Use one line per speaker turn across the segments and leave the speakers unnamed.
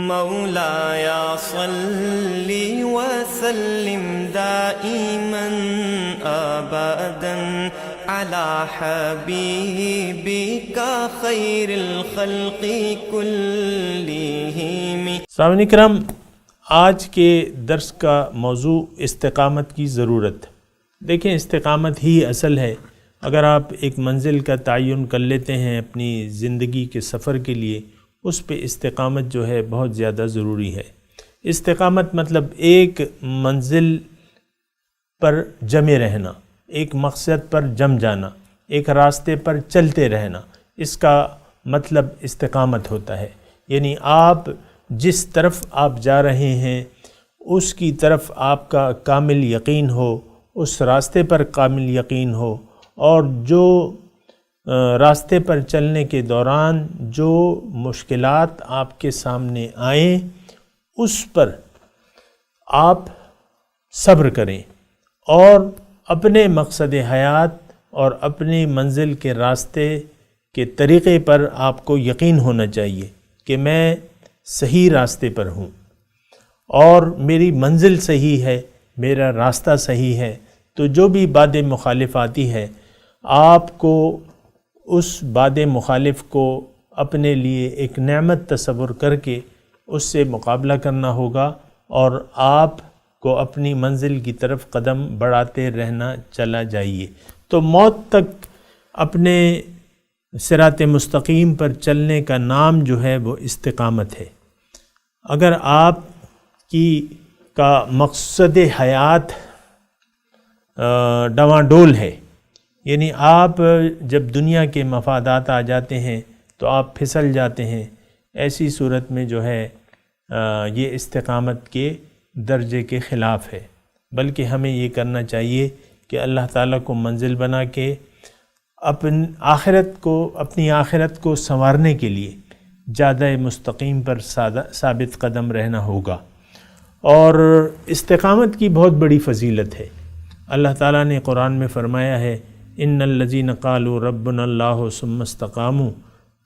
مولاي صل وسلم دائما ابدا على حبيبك خير الخلق كلهم۔
سامعین کرام، آج کے درس کا موضوع استقامت کی ضرورت۔ دیکھیں، استقامت ہی اصل ہے۔ اگر آپ ایک منزل کا تعین کر لیتے ہیں اپنی زندگی کے سفر کے لیے، اس پہ استقامت جو ہے بہت زیادہ ضروری ہے۔ استقامت مطلب ایک منزل پر جمے رہنا، ایک مقصد پر جم جانا، ایک راستے پر چلتے رہنا، اس کا مطلب استقامت ہوتا ہے۔ یعنی آپ جس طرف آپ جا رہے ہیں اس کی طرف آپ کا کامل یقین ہو، اس راستے پر کامل یقین ہو، اور جو راستے پر چلنے کے دوران جو مشکلات آپ کے سامنے آئیں اس پر آپ صبر کریں، اور اپنے مقصد حیات اور اپنی منزل کے راستے کے طریقے پر آپ کو یقین ہونا چاہیے کہ میں صحیح راستے پر ہوں اور میری منزل صحیح ہے، میرا راستہ صحیح ہے۔ تو جو بھی باد مخالف آتی ہے، آپ کو اس باد مخالف کو اپنے لیے ایک نعمت تصور کر کے اس سے مقابلہ کرنا ہوگا، اور آپ کو اپنی منزل کی طرف قدم بڑھاتے رہنا چلا جائیے۔ تو موت تک اپنے صراط مستقیم پر چلنے کا نام جو ہے وہ استقامت ہے۔ اگر آپ کا مقصد حیات ڈواں ڈول ہے، یعنی آپ جب دنیا کے مفادات آ جاتے ہیں تو آپ پھسل جاتے ہیں، ایسی صورت میں جو ہے یہ استقامت کے درجے کے خلاف ہے۔ بلکہ ہمیں یہ کرنا چاہیے کہ اللہ تعالیٰ کو منزل بنا کے اپنی آخرت کو سنوارنے کے لیے جادہ مستقیم پر ثابت قدم رہنا ہوگا۔ اور استقامت کی بہت بڑی فضیلت ہے۔ اللہ تعالیٰ نے قرآن میں فرمایا ہے، ان الذین قالوا ربنا اللہ ثم استقاموا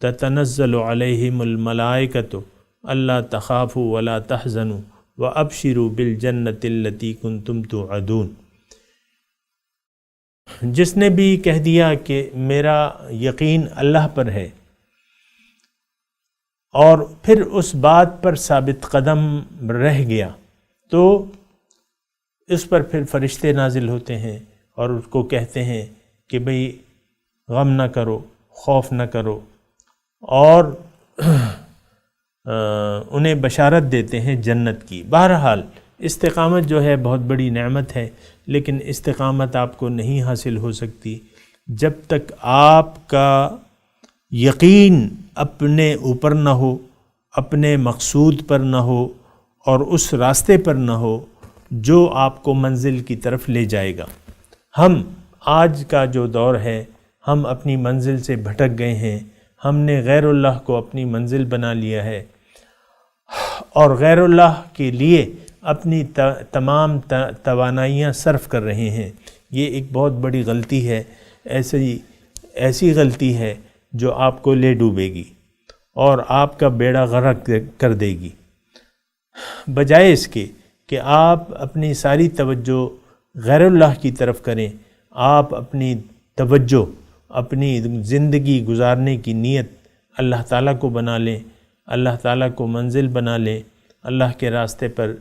تتنزل علیہم الملائکۃ الا تخافوا ولا تحزنوا وابشروا بالجنۃ التی کنتم توعدون۔ جس نے بھی کہہ دیا کہ میرا یقین اللہ پر ہے اور پھر اس بات پر ثابت قدم رہ گیا، تو اس پر پھر فرشتے نازل ہوتے ہیں اور اس کو کہتے ہیں کہ بھئی غم نہ کرو، خوف نہ کرو، اور انہیں بشارت دیتے ہیں جنت کی۔ بہرحال استقامت جو ہے بہت بڑی نعمت ہے، لیکن استقامت آپ کو نہیں حاصل ہو سکتی جب تک آپ کا یقین اپنے اوپر نہ ہو، اپنے مقصود پر نہ ہو، اور اس راستے پر نہ ہو جو آپ کو منزل کی طرف لے جائے گا۔ ہم آج کا جو دور ہے، ہم اپنی منزل سے بھٹک گئے ہیں، ہم نے غیر اللہ کو اپنی منزل بنا لیا ہے، اور غیر اللہ کے لیے اپنی تمام توانائیاں صرف کر رہے ہیں۔ یہ ایک بہت بڑی غلطی ہے، ایسی غلطی ہے جو آپ کو لے ڈوبے گی اور آپ کا بیڑا غرق کر دے گی۔ بجائے اس کے کہ آپ اپنی ساری توجہ غیر اللہ کی طرف کریں، آپ اپنی توجہ، اپنی زندگی گزارنے کی نیت اللہ تعالیٰ کو بنا لیں، اللہ تعالیٰ کو منزل بنا لیں، اللہ کے راستے پر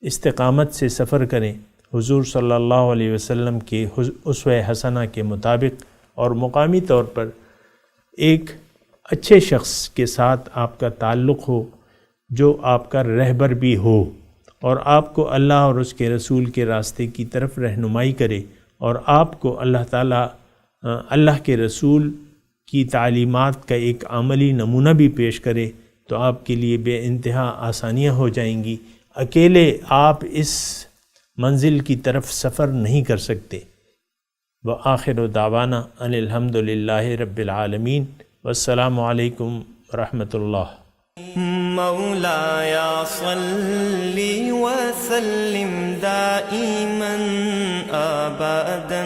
استقامت سے سفر کریں، حضور صلی اللہ علیہ وسلم کے اسوہ حسنہ کے مطابق، اور مقامی طور پر ایک اچھے شخص کے ساتھ آپ کا تعلق ہو جو آپ کا رہبر بھی ہو، اور آپ کو اللہ اور اس کے رسول کے راستے کی طرف رہنمائی کرے، اور آپ کو اللہ کے رسول کی تعلیمات کا ایک عملی نمونہ بھی پیش کرے، تو آپ کے لیے بے انتہا آسانیاں ہو جائیں گی۔ اکیلے آپ اس منزل کی طرف سفر نہیں کر سکتے۔ وآخر دعوانا ان الحمد للہ رب العالمین، والسلام علیکم ورحمۃ اللہ۔
مولاي صل وسلم دائما ابدا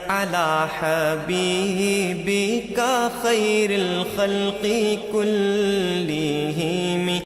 على حبيبك خير الخلق كلهم۔